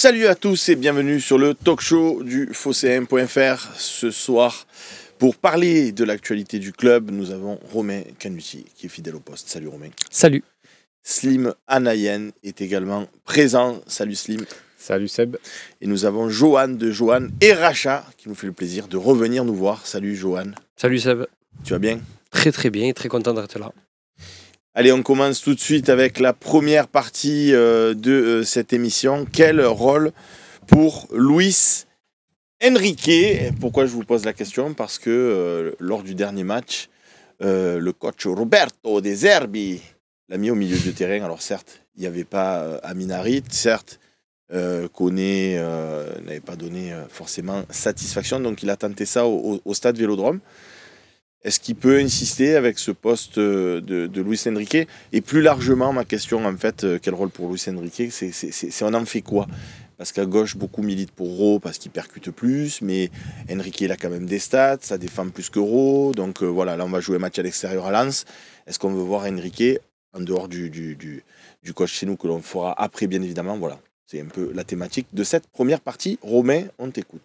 Salut à tous et bienvenue sur le talk show du phocm.fr. Ce soir, pour parler de l'actualité du club, nous avons Romain Canuti qui est fidèle au poste. Salut Romain. Salut. Slim Anayen est également présent. Salut Slim. Salut Seb. Et nous avons Johan de Johan et Racha qui nous fait le plaisir de revenir nous voir. Salut Johan. Salut Seb. Tu vas bien? Très très bien, très content d'être là. Allez, on commence tout de suite avec la première partie de cette émission. Quel rôle pour Luis Enrique? Pourquoi je vous pose la question? Parce que lors du dernier match, le coach Roberto De Zerbi l'a mis au milieu de terrain. Alors certes, il n'y avait pas Amin Harit, certes, Koné n'avait pas donné forcément satisfaction, donc il a tenté ça au stade Vélodrome. Est-ce qu'il peut insister avec ce poste de Luis Enrique? Et plus largement, ma question, en fait, quel rôle pour Luis Enrique? C'est on en fait quoi? Parce qu'à gauche, beaucoup militent pour Ro parce qu'il percute plus, mais Enrique, il a quand même des stats, ça défend plus que Ro. Donc voilà, là, on va jouer un match à l'extérieur à Lens. Est-ce qu'on veut voir Enrique en dehors du coach chez nous, que l'on fera après, bien évidemment? Voilà. C'est un peu la thématique de cette première partie. Romain, on t'écoute.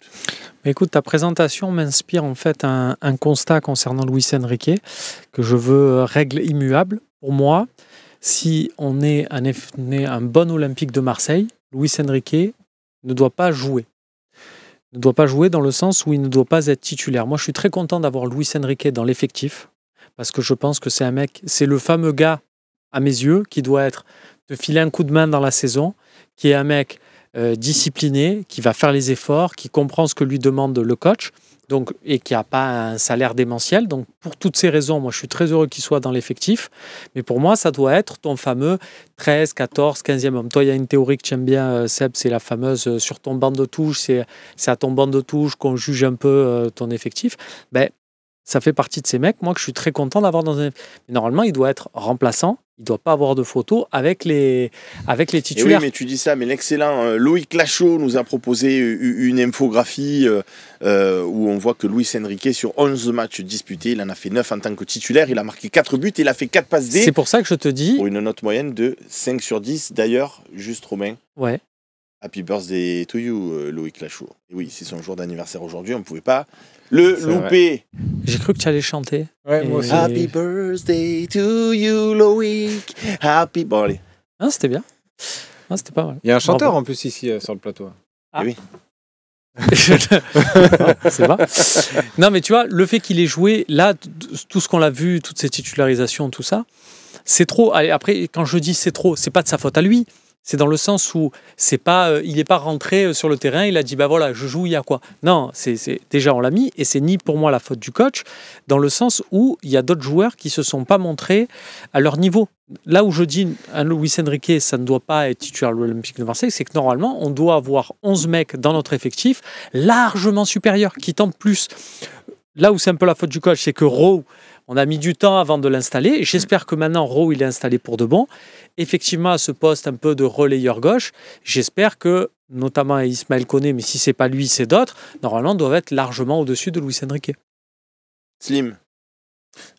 Écoute, ta présentation m'inspire en fait un constat concernant Luis Enrique que je veux règle immuable. Pour moi, si on est un bon Olympique de Marseille, Luis Enrique ne doit pas jouer. Ne doit pas jouer dans le sens où il ne doit pas être titulaire. Moi, je suis très content d'avoir Luis Enrique dans l'effectif parce que je pense que c'est un mec, c'est le fameux gars, à mes yeux, qui doit te filer un coup de main dans la saison, qui est un mec discipliné, qui va faire les efforts, qui comprend ce que lui demande le coach, donc, et qui n'a pas un salaire démentiel. Donc pour toutes ces raisons, moi je suis très heureux qu'il soit dans l'effectif. Mais pour moi, ça doit être ton fameux 13, 14, 15e homme. Toi, il y a une théorie que tu aimes bien, Seb, c'est la fameuse sur ton banc de touche, c'est à ton banc de touche qu'on juge un peu ton effectif. Ben, ça fait partie de ces mecs, moi, que je suis très content d'avoir dans un... Mais normalement, il doit être remplaçant. Il ne doit pas avoir de photos avec les titulaires. Et oui, mais tu dis ça, mais l'excellent Loïc Lachaud nous a proposé une infographie où on voit que Luis Enrique, sur 11 matchs disputés, il en a fait 9 en tant que titulaire, il a marqué 4 buts et il a fait 4 passes D. C'est pour ça que je te dis... Pour une note moyenne de 5 sur 10. D'ailleurs, juste Romain, ouais. Happy birthday to you, Loïc Lachaud. Et oui, c'est son jour d'anniversaire aujourd'hui, on ne pouvait pas le louper. J'ai cru que tu allais chanter. Ouais, moi aussi. Happy birthday to you, Loïc. Happy... Bon, allez. Ah, c'était bien. Ah, c'était pas mal. Il y a un chanteur en plus ici sur le plateau. Ah oui. C'est pas. Non, mais tu vois, le fait qu'il ait joué, là, tout ce qu'on a vu, toutes ces titularisations, tout ça, c'est trop. Allez, après, quand je dis c'est trop, c'est pas de sa faute à lui. C'est dans le sens où il n'est pas rentré sur le terrain, il a dit bah voilà, je joue, il y a quoi? Non, déjà on l'a mis et c'est ni pour moi la faute du coach, dans le sens où il y a d'autres joueurs qui se sont pas montrés à leur niveau. Là où je dis un Luis Enrique, ça ne doit pas être titulaire de l'Olympique de Marseille, c'est que normalement on doit avoir 11 mecs dans notre effectif largement supérieurs, qui tentent plus. Là où c'est un peu la faute du coach, c'est que Rowe, on a mis du temps avant de l'installer. J'espère que maintenant, Rowe, il est installé pour de bon. Effectivement, à ce poste un peu de relayeur gauche, j'espère que, notamment Ismaël Koné, mais si ce n'est pas lui, c'est d'autres, normalement, doivent être largement au-dessus de Luis Enrique. Slim.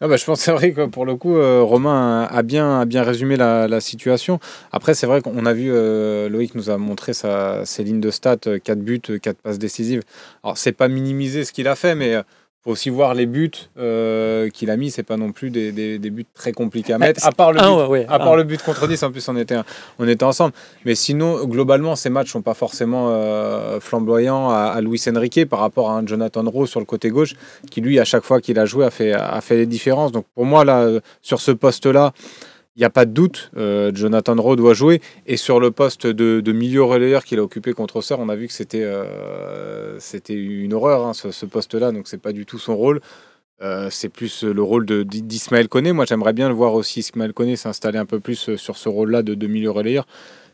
Ah bah, je pense que c'est vrai que pour le coup, Romain a bien résumé la situation. Après, c'est vrai qu'on a vu, Loïc nous a montré ses lignes de stats, 4 buts, 4 passes décisives. Alors, c'est pas minimiser ce qu'il a fait, mais... faut aussi voir les buts qu'il a mis, c'est pas non plus des buts très compliqués à mettre. À part le but contre Nice, en plus on était ensemble. Mais sinon, globalement, ces matchs sont pas forcément flamboyants à Luis Enrique par rapport à un Jonathan Rowe sur le côté gauche, qui lui, à chaque fois qu'il a joué, a fait les différences. Donc pour moi, là, sur ce poste-là, il n'y a pas de doute, Jonathan Rowe doit jouer. Et sur le poste de milieu relayeur qu'il a occupé contre Auxerre, on a vu que c'était une horreur, hein, ce poste-là. Donc, ce n'est pas du tout son rôle. C'est plus le rôle d'Ismaël Koné. Moi, j'aimerais bien le voir aussi, Ismaël Koné, s'installer un peu plus sur ce rôle-là de milieu relayeur.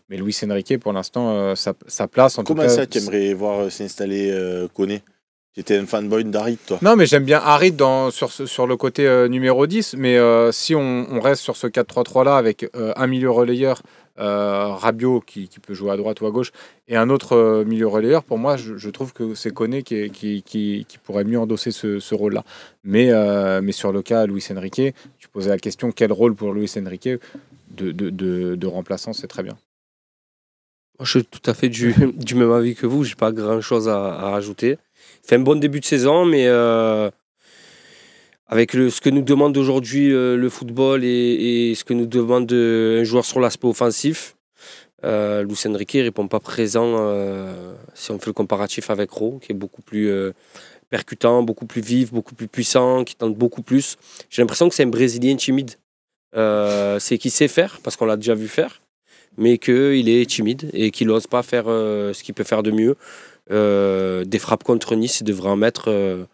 Mais Luis Enrique, pour l'instant, sa place... Comment ça, tu aimerais voir s'installer Koné? Tu étais un fanboy d'Harit, toi? Non, mais j'aime bien Harit sur le côté numéro 10. Mais si on reste sur ce 4-3-3-là avec un milieu relayeur, Rabiot qui peut jouer à droite ou à gauche, et un autre milieu relayeur, pour moi, je trouve que c'est Koné qui pourrait mieux endosser ce rôle-là. Mais sur le cas Luis Enrique, tu posais la question, quel rôle pour Luis Enrique de remplaçant, c'est très bien. Moi, je suis tout à fait du même avis que vous. J'ai pas grand-chose à rajouter. Il fait un bon début de saison, mais avec ce que nous demande aujourd'hui le football et ce que nous demande un joueur sur l'aspect offensif, Luis Enrique ne répond pas présent si on fait le comparatif avec Ro, qui est beaucoup plus percutant, beaucoup plus vif, beaucoup plus puissant, qui tente beaucoup plus. J'ai l'impression que c'est un Brésilien timide. C'est qu'il sait faire, parce qu'on l'a déjà vu faire, mais qu'il est timide et qu'il n'ose pas faire ce qu'il peut faire de mieux. Des frappes contre Nice, il devrait en mettre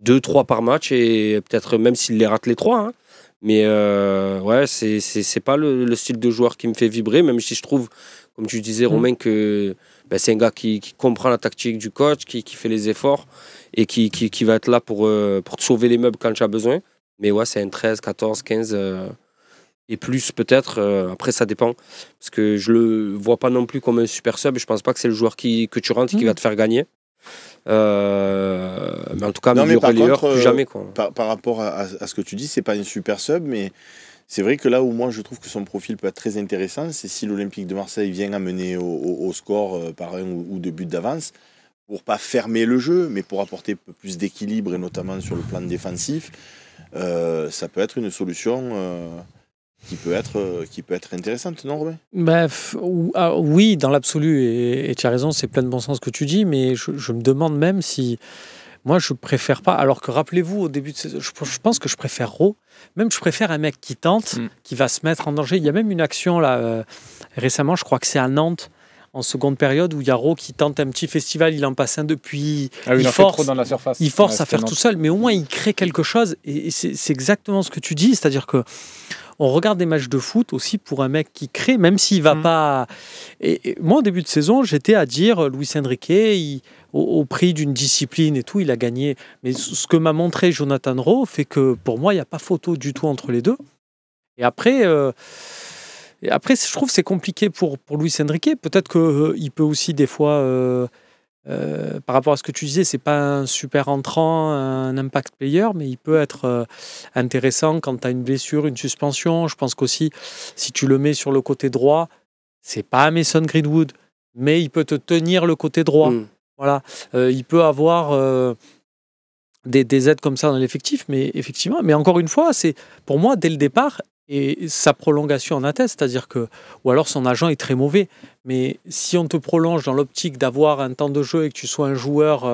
2-3 par match, et peut-être même s'il les rate les 3. Hein. Mais ouais, c'est pas le style de joueur qui me fait vibrer, même si je trouve, comme tu disais, Romain, que c'est un gars qui comprend la tactique du coach, qui fait les efforts et qui va être là pour te sauver les meubles quand tu as besoin. Mais ouais, c'est un 13, 14, 15 et plus peut-être. Après, ça dépend. Parce que je le vois pas non plus comme un super sub. Je pense pas que c'est le joueur que tu rentres et qui va te faire gagner. Mais en tout cas, meilleur relayeur, plus jamais. Quoi. Par rapport à ce que tu dis, c'est pas une super sub, mais c'est vrai que là où moi je trouve que son profil peut être très intéressant, c'est si l'Olympique de Marseille vient à mener au score par 1 ou 2 buts d'avance, pour pas fermer le jeu, mais pour apporter un peu plus d'équilibre, et notamment sur le plan défensif, ça peut être une solution qui peut être intéressante, non Robin ? Oui, dans l'absolu, et tu as raison, c'est plein de bon sens ce que tu dis, mais je me demande même si... Moi, je préfère pas, alors que rappelez-vous, au début de saison, je pense que je préfère Ro, même je préfère un mec qui tente, qui va se mettre en danger. Il y a même une action là, récemment, je crois que c'est à Nantes, en seconde période, où il y a Ro qui tente un petit festival, il en passe un depuis, il force trop dans la surface. Il force à faire tout seul, mais au moins il crée quelque chose, et c'est exactement ce que tu dis, c'est-à-dire que on regarde des matchs de foot aussi pour un mec qui crée, même s'il va pas... Et moi, au début de saison, j'étais à dire, Luis Enrique, au prix d'une discipline et tout, il a gagné. Mais ce que m'a montré Jonathan Rowe fait que, pour moi, il n'y a pas photo du tout entre les deux. Et après, je trouve que c'est compliqué pour Luis Enrique. Peut-être qu'il peut aussi, des fois... par rapport à ce que tu disais, c'est pas un super entrant, un impact player, mais il peut être intéressant quand tu as une blessure, une suspension. Je pense qu'aussi, si tu le mets sur le côté droit, c'est pas Mason Greenwood, mais il peut te tenir le côté droit. Voilà. Il peut avoir des aides comme ça dans l'effectif, mais effectivement, mais encore une fois, c'est pour moi, dès le départ, et sa prolongation en atteste, c'est-à-dire que, ou alors son agent est très mauvais, mais si on te prolonge dans l'optique d'avoir un temps de jeu et que tu sois un joueur,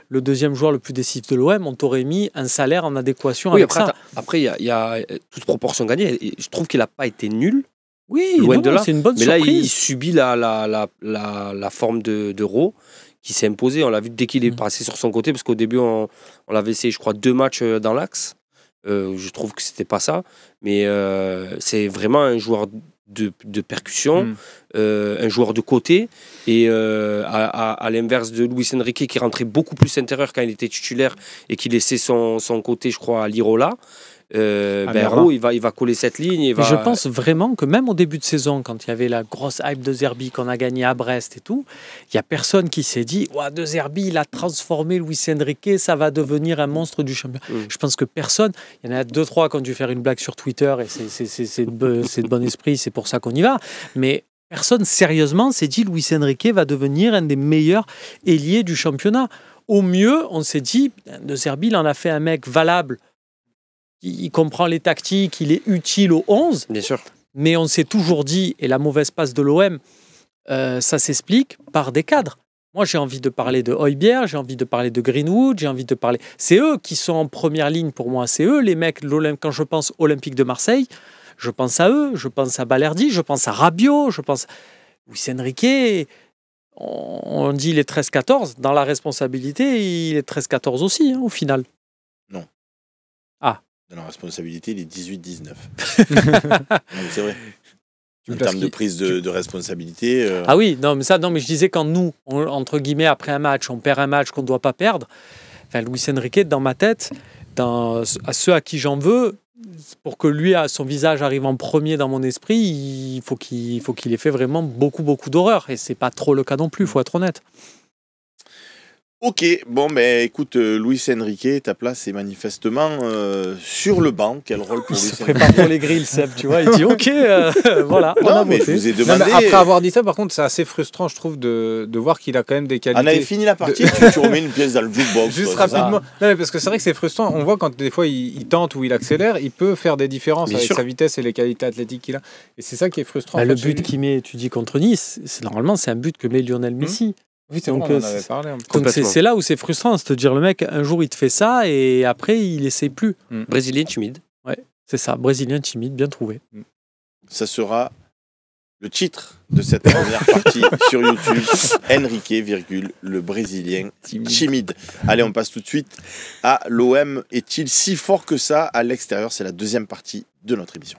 le deuxième joueur le plus décisif de l'OM, on t'aurait mis un salaire en adéquation avec ça. Après, il y a toute proportion gagnée. Et je trouve qu'il n'a pas été nul. Oui, loin de là. C'est une bonne surprise. Mais là, il subit la forme de Ro qui s'est imposée. On l'a vu dès qu'il est passé sur son côté, parce qu'au début, on l'avait essayé, je crois, 2 matchs dans l'axe. Je trouve que c'était pas ça, mais c'est vraiment un joueur de percussion, un joueur de côté, et à l'inverse de Luis Enrique qui rentrait beaucoup plus intérieur quand il était titulaire et qui laissait son côté, je crois, à l'Irola. Ro, il va coller cette ligne. Je pense vraiment que même au début de saison, quand il y avait la grosse hype de Zerbi qu'on a gagné à Brest et tout, il n'y a personne qui s'est dit de Zerbi, il a transformé Luis Enrique, ça va devenir un monstre du championnat. Je pense que personne, il y en a 2-3 qui ont dû faire une blague sur Twitter, et c'est de bon esprit, c'est pour ça qu'on y va, mais personne sérieusement s'est dit Luis Enrique va devenir un des meilleurs ailiers du championnat. Au mieux, on s'est dit, de Zerbi, il en a fait un mec valable. Il comprend les tactiques, il est utile au 11. Bien sûr. Mais on s'est toujours dit, et la mauvaise passe de l'OM, ça s'explique par des cadres. Moi, j'ai envie de parler de Højbjerg, j'ai envie de parler de Greenwood, j'ai envie de parler... C'est eux qui sont en première ligne pour moi. C'est eux, les mecs, quand je pense Olympique de Marseille, je pense à eux, je pense à Balerdi, je pense à Rabiot, je pense... Luis Enrique, on dit il est 13-14. Dans la responsabilité, il est 13-14 aussi, au final. Non. Ah. Dans la responsabilité, il est 18-19. C'est vrai. En termes de prise de responsabilité. Ah oui, non, mais je disais quand nous, entre guillemets, après un match, on perd un match qu'on ne doit pas perdre. Enfin, Luis Enrique, dans ma tête, à ceux à qui j'en veux, pour que lui, son visage arrive en premier dans mon esprit, il faut qu'il ait fait vraiment beaucoup, beaucoup d'horreur. Et c'est pas trop le cas non plus, il faut être honnête. Ok, bon, ben écoute, Luis Enrique, ta place est manifestement sur le banc. Quel rôle pour Il Luis se Enrique? prépare pour les grilles, Seb, tu vois. Il dit ok, voilà, on a Non, mais je voté. vous ai Non, demandé. mais après avoir dit ça, par contre, c'est assez frustrant, je trouve, de voir qu'il a quand même des On avait qualités. fini la partie, tu remets une pièce dans le jukebox. Juste quoi, c'est ça. rapidement. Non, mais parce que c'est vrai que c'est frustrant. On voit quand des fois il tente ou il accélère, il peut faire des différences Bien avec sûr. sa vitesse et les qualités athlétiques qu'il a. Et c'est ça qui est frustrant. Bah, en le fait, chez but lui. qu'il met, tu dis contre Nice, normalement c'est un but que met Lionel Messi. Oui, c'est Donc, vrai, on en c'est- avait parlé. un peu. Donc Complètement. c'est là où c'est frustrant, c'est de dire le mec un jour il te fait ça et après il essaie plus. Brésilien timide. C'est ça, brésilien timide, bien trouvé. Ça sera le titre de cette première partie sur YouTube. Enrique, virgule, le Brésilien timide. Allez, on passe tout de suite à l'OM. Est-il si fort que ça à l'extérieur? C'est la deuxième partie de notre émission.